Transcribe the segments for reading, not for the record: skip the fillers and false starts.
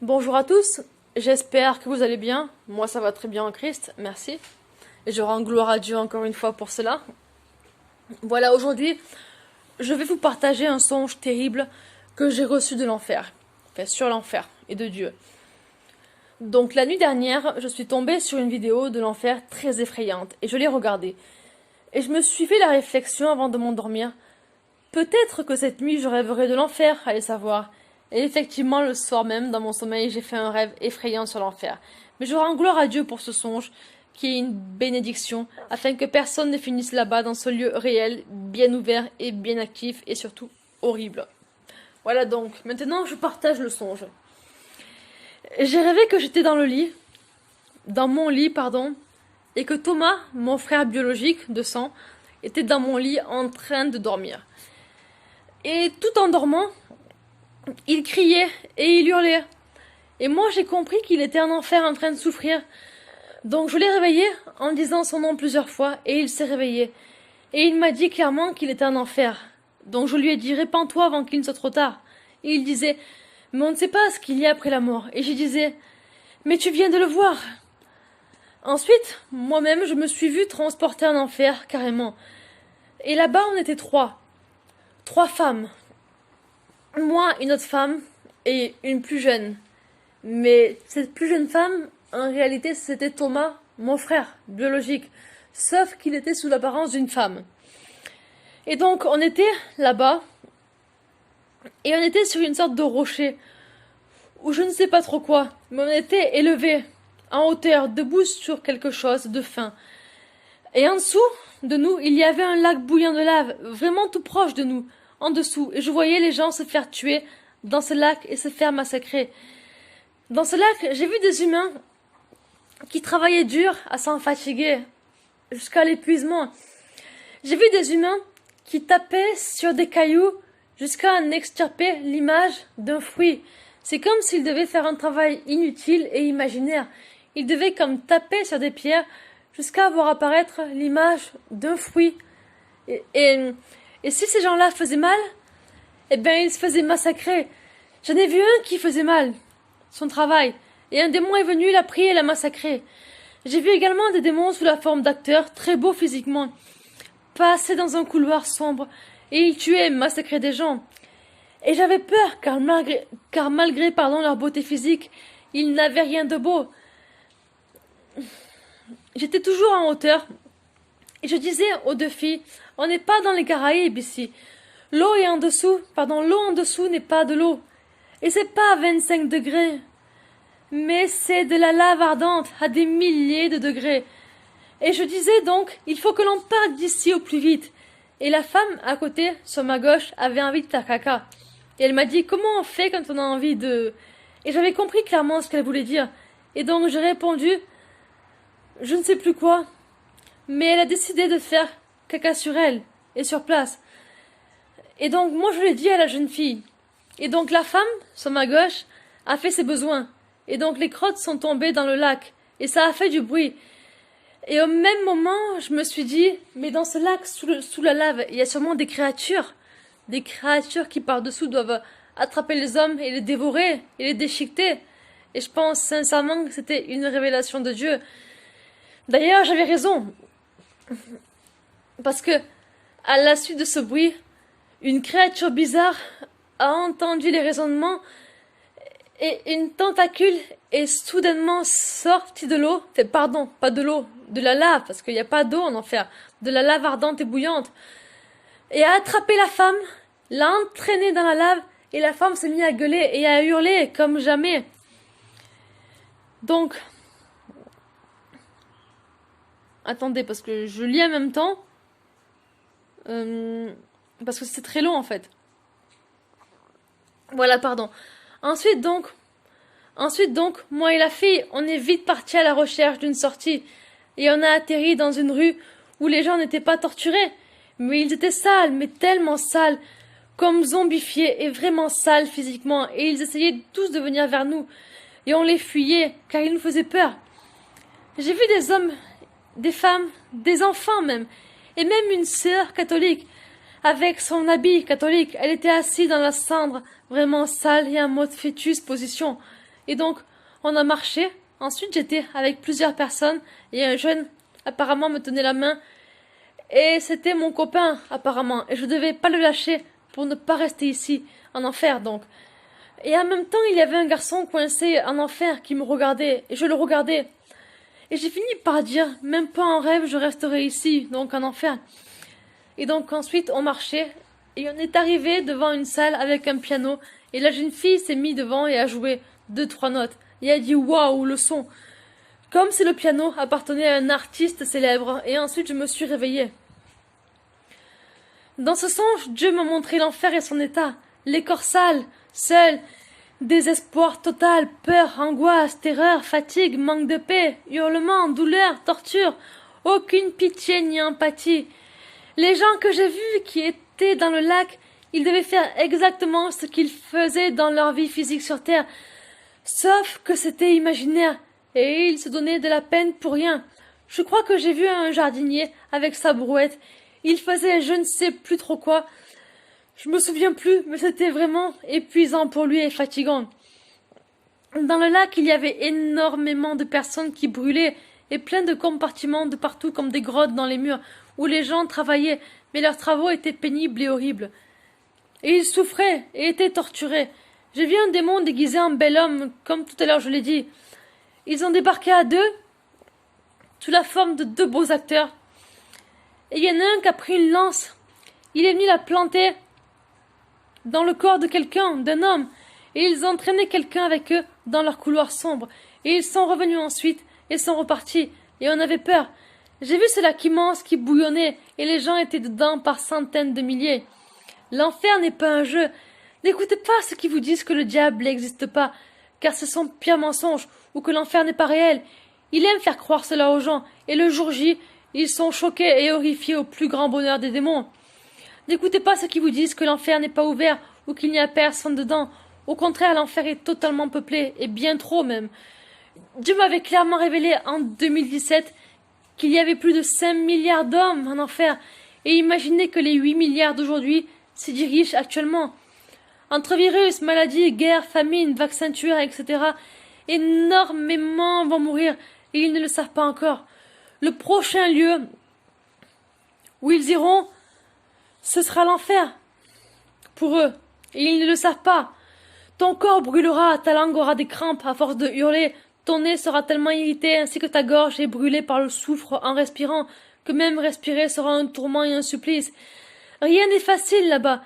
Bonjour à tous, j'espère que vous allez bien. Moi ça va très bien en Christ, merci. Et je rends gloire à Dieu encore une fois pour cela. Voilà, aujourd'hui, je vais vous partager un songe terrible que j'ai reçu de l'enfer. Enfin, sur l'enfer et de Dieu. Donc la nuit dernière, je suis tombée sur une vidéo de l'enfer très effrayante et je l'ai regardée. Et je me suis fait la réflexion avant de m'endormir. Peut-être que cette nuit je rêverai de l'enfer, allez savoir. Et effectivement, le soir même, dans mon sommeil, j'ai fait un rêve effrayant sur l'enfer. Mais je rends gloire à Dieu pour ce songe, qui est une bénédiction, afin que personne ne finisse là-bas dans ce lieu réel, bien ouvert et bien actif, et surtout horrible. Voilà donc, maintenant je partage le songe. J'ai rêvé que j'étais dans mon lit, pardon, et que Thomas, mon frère biologique de sang, était dans mon lit en train de dormir. Et tout en dormant, il criait et il hurlait. Et moi j'ai compris qu'il était en enfer en train de souffrir. Donc je l'ai réveillé en disant son nom plusieurs fois et il s'est réveillé. Et il m'a dit clairement qu'il était en enfer. Donc je lui ai dit répands-toi avant qu'il ne soit trop tard. Et il disait mais on ne sait pas ce qu'il y a après la mort. Et je disais mais tu viens de le voir. Ensuite, moi-même je me suis vue transportée en enfer carrément. Et là-bas on était trois. Trois femmes. Moi, une autre femme et une plus jeune. Mais cette plus jeune femme, en réalité, c'était Thomas, mon frère biologique. Sauf qu'il était sous l'apparence d'une femme. Et donc, on était là-bas. Et on était sur une sorte de rocher. Ou je ne sais pas trop quoi. Mais on était élevés, en hauteur, debout sur quelque chose de fin. Et en dessous de nous, il y avait un lac bouillant de lave, vraiment tout proche de nous. En dessous, et je voyais les gens se faire tuer dans ce lac et se faire massacrer. Dans ce lac, j'ai vu des humains qui travaillaient dur à s'en fatiguer jusqu'à l'épuisement. J'ai vu des humains qui tapaient sur des cailloux jusqu'à en extirper l'image d'un fruit. C'est comme s'ils devaient faire un travail inutile et imaginaire. Ils devaient comme taper sur des pierres jusqu'à voir apparaître l'image d'un fruit. Et si ces gens-là faisaient mal, eh bien, ils se faisaient massacrer. J'en ai vu un qui faisait mal, son travail, et un démon est venu, l'a pris et l'a massacré. J'ai vu également des démons sous la forme d'acteurs, très beaux physiquement, passer dans un couloir sombre, et ils tuaient et massacraient des gens. Et j'avais peur, car malgré leur beauté physique, ils n'avaient rien de beau. J'étais toujours en hauteur, et je disais aux deux filles, on n'est pas dans les Caraïbes ici. L'eau en dessous n'est pas de l'eau. Et c'est pas à 25 degrés. Mais c'est de la lave ardente à des milliers de degrés. Et je disais donc, il faut que l'on parte d'ici au plus vite. Et la femme à côté, sur ma gauche, avait envie de faire caca. Et elle m'a dit, comment on fait quand on a envie de... Et j'avais compris clairement ce qu'elle voulait dire. Et donc j'ai répondu, je ne sais plus quoi. Mais elle a décidé de faire caca sur elle et sur place. Et donc moi je l'ai dit à la jeune fille. Et donc la femme, sur ma gauche, a fait ses besoins. Et donc les crottes sont tombées dans le lac. Et ça a fait du bruit. Et au même moment, je me suis dit, mais dans ce lac, sous la lave, il y a sûrement des créatures. Des créatures qui par-dessous doivent attraper les hommes et les dévorer et les déchiqueter. Et je pense sincèrement que c'était une révélation de Dieu. D'ailleurs, j'avais raison. Parce que, à la suite de ce bruit, une créature bizarre a entendu les raisonnements et une tentacule est soudainement sortie de l'eau. Pardon, pas de l'eau, de la lave, parce qu'il n'y a pas d'eau en enfer. De la lave ardente et bouillante. Et a attrapé la femme, l'a entraînée dans la lave, et la femme s'est mise à gueuler et à hurler comme jamais. Donc, attendez, parce que je lis en même temps. Parce que c'est très long en fait. Voilà, pardon. Ensuite donc, moi et la fille, on est vite partis à la recherche d'une sortie. Et on a atterri dans une rue où les gens n'étaient pas torturés. Mais ils étaient sales, mais tellement sales, comme zombifiés et vraiment sales physiquement. Et ils essayaient tous de venir vers nous. Et on les fuyait, car ils nous faisaient peur. J'ai vu des hommes, des femmes, des enfants même, et même une sœur catholique, avec son habit catholique. Elle était assise dans la cendre, vraiment sale et en mode fœtus position. Et donc, on a marché. Ensuite, j'étais avec plusieurs personnes et un jeune apparemment me tenait la main. Et c'était mon copain apparemment. Et je devais pas le lâcher pour ne pas rester ici, en enfer donc. Et en même temps, il y avait un garçon coincé en enfer qui me regardait. Et je le regardais. Et j'ai fini par dire, même pas en rêve, je resterai ici, donc en enfer. Et donc ensuite, on marchait. Et on est arrivé devant une salle avec un piano. Et la jeune fille s'est mise devant et a joué 2, 3 notes. Et a dit waouh, le son. Comme si le piano appartenait à un artiste célèbre. Et ensuite, je me suis réveillée. Dans ce songe, Dieu m'a montré l'enfer et son état. Les corps sales, seuls, désespoir total, peur, angoisse, terreur, fatigue, manque de paix, hurlements, douleur, torture. Aucune pitié ni empathie. Les gens que j'ai vus qui étaient dans le lac, ils devaient faire exactement ce qu'ils faisaient dans leur vie physique sur Terre. Sauf que c'était imaginaire, et ils se donnaient de la peine pour rien. Je crois que j'ai vu un jardinier avec sa brouette. Il faisait je ne sais plus trop quoi. Je me souviens plus, mais c'était vraiment épuisant pour lui et fatigant. Dans le lac, il y avait énormément de personnes qui brûlaient, et plein de compartiments de partout comme des grottes dans les murs, où les gens travaillaient, mais leurs travaux étaient pénibles et horribles. Et ils souffraient et étaient torturés. J'ai vu un démon déguisé en bel homme, comme tout à l'heure je l'ai dit. Ils ont débarqué à 2, sous la forme de 2 beaux acteurs. Et il y en a un qui a pris une lance. Il est venu la planter dans le corps de quelqu'un, d'un homme. Et ils ont entraîné quelqu'un avec eux dans leur couloir sombre. Et ils sont revenus ensuite et sont repartis. Et on avait peur. J'ai vu ce lac immense qui bouillonnait et les gens étaient dedans par centaines de milliers. L'enfer n'est pas un jeu. N'écoutez pas ceux qui vous disent que le diable n'existe pas, car ce sont pires mensonges, ou que l'enfer n'est pas réel. Il aime faire croire cela aux gens, et le jour J, ils sont choqués et horrifiés au plus grand bonheur des démons. N'écoutez pas ceux qui vous disent que l'enfer n'est pas ouvert, ou qu'il n'y a personne dedans. Au contraire, l'enfer est totalement peuplé, et bien trop même. Dieu m'avait clairement révélé en 2017 qu'il y avait plus de 5 milliards d'hommes en enfer, et imaginez que les 8 milliards d'aujourd'hui s'y dirigent actuellement. Entre virus, maladies, guerres, famines, vaccins tueurs, etc., énormément vont mourir, et ils ne le savent pas encore. Le prochain lieu où ils iront, ce sera l'enfer pour eux, et ils ne le savent pas. Ton corps brûlera, ta langue aura des crampes à force de hurler, ton nez sera tellement irrité ainsi que ta gorge est brûlée par le soufre en respirant, que même respirer sera un tourment et un supplice. Rien n'est facile là-bas.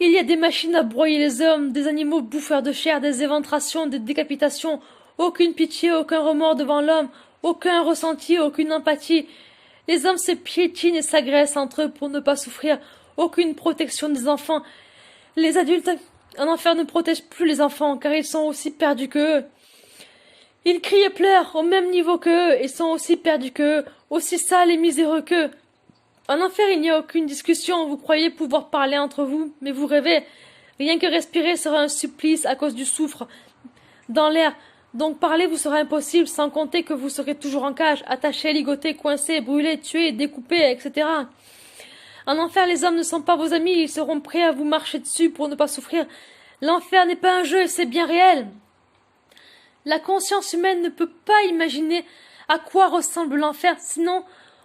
Il y a des machines à broyer les hommes, des animaux bouffeurs de chair, des éventrations, des décapitations, aucune pitié, aucun remords devant l'homme, aucun ressenti, aucune empathie. Les hommes se piétinent et s'agressent entre eux pour ne pas souffrir, aucune protection des enfants. Les adultes en enfer ne protègent plus les enfants, car ils sont aussi perdus qu'eux. Ils crient et pleurent au même niveau qu'eux, et sont aussi perdus qu'eux, aussi sales et miséreux qu'eux. En enfer, il n'y a aucune discussion, vous croyez pouvoir parler entre vous, mais vous rêvez. Rien que respirer sera un supplice à cause du soufre dans l'air. Donc parler vous sera impossible, sans compter que vous serez toujours en cage, attachés, ligotés, coincés, brûlés, tués, découpés, etc. En enfer, les hommes ne sont pas vos amis, ils seront prêts à vous marcher dessus pour ne pas souffrir. L'enfer n'est pas un jeu, c'est bien réel. La conscience humaine ne peut pas imaginer à quoi ressemble l'enfer, sinon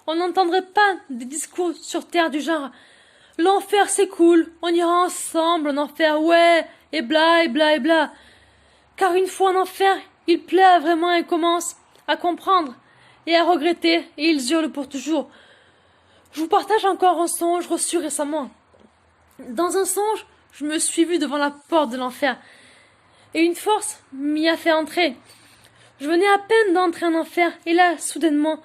on n'entendrait pas des discours sur Terre du genre « L'enfer c'est cool, on ira ensemble en enfer, ouais, et bla et bla et bla ». Car une fois en enfer, ils pleurent vraiment et commencent à comprendre et à regretter, et ils hurlent pour toujours. Je vous partage encore un songe reçu récemment. Dans un songe, je me suis vue devant la porte de l'enfer, et une force m'y a fait entrer. Je venais à peine d'entrer en enfer, et là, soudainement,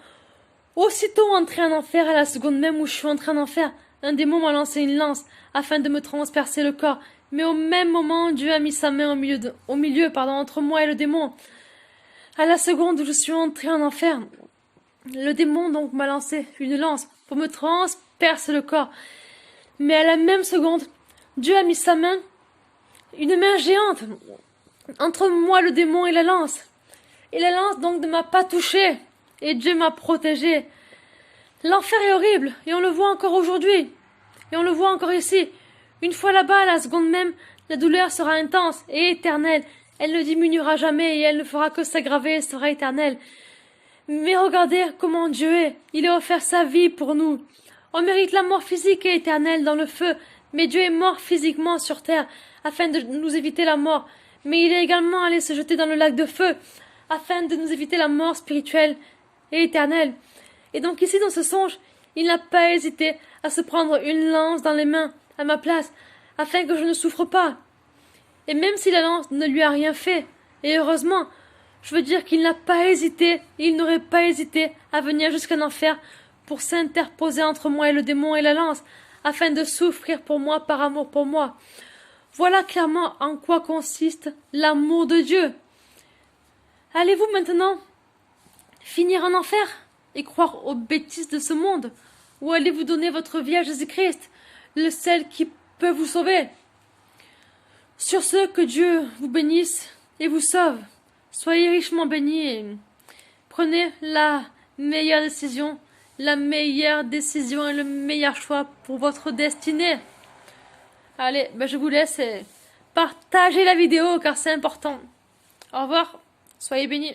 aussitôt entré en enfer, à la seconde même où je suis entré en enfer, un démon m'a lancé une lance, afin de me transpercer le corps, mais au même moment, Dieu a mis sa main au milieu, entre moi et le démon. À la seconde où je suis entré en enfer, le démon donc m'a lancé une lance pour me transpercer le corps. Mais à la même seconde, Dieu a mis sa main, une main géante, entre moi, le démon et la lance. Et la lance donc ne m'a pas touché, et Dieu m'a protégé. L'enfer est horrible, et on le voit encore aujourd'hui, et on le voit encore ici. Une fois là-bas, à la seconde même, la douleur sera intense et éternelle, Elle ne diminuera jamais et elle ne fera que s'aggraver et sera éternelle. Mais regardez comment Dieu est. Il a offert sa vie pour nous. On mérite la mort physique et éternelle dans le feu, mais Dieu est mort physiquement sur terre afin de nous éviter la mort. Mais il est également allé se jeter dans le lac de feu afin de nous éviter la mort spirituelle et éternelle. Et donc ici dans ce songe, il n'a pas hésité à se prendre une lance dans les mains à ma place afin que je ne souffre pas. Et même si la lance ne lui a rien fait, et heureusement, je veux dire qu'il n'a pas hésité, il n'aurait pas hésité à venir jusqu'en enfer pour s'interposer entre moi et le démon et la lance, afin de souffrir pour moi par amour pour moi. Voilà clairement en quoi consiste l'amour de Dieu. Allez-vous maintenant finir en enfer et croire aux bêtises de ce monde, ou allez-vous donner votre vie à Jésus-Christ, le seul qui peut vous sauver? Sur ce, que Dieu vous bénisse et vous sauve. Soyez richement bénis et prenez la meilleure décision et le meilleur choix pour votre destinée. Allez, je vous laisse et partagez la vidéo car c'est important. Au revoir, soyez bénis.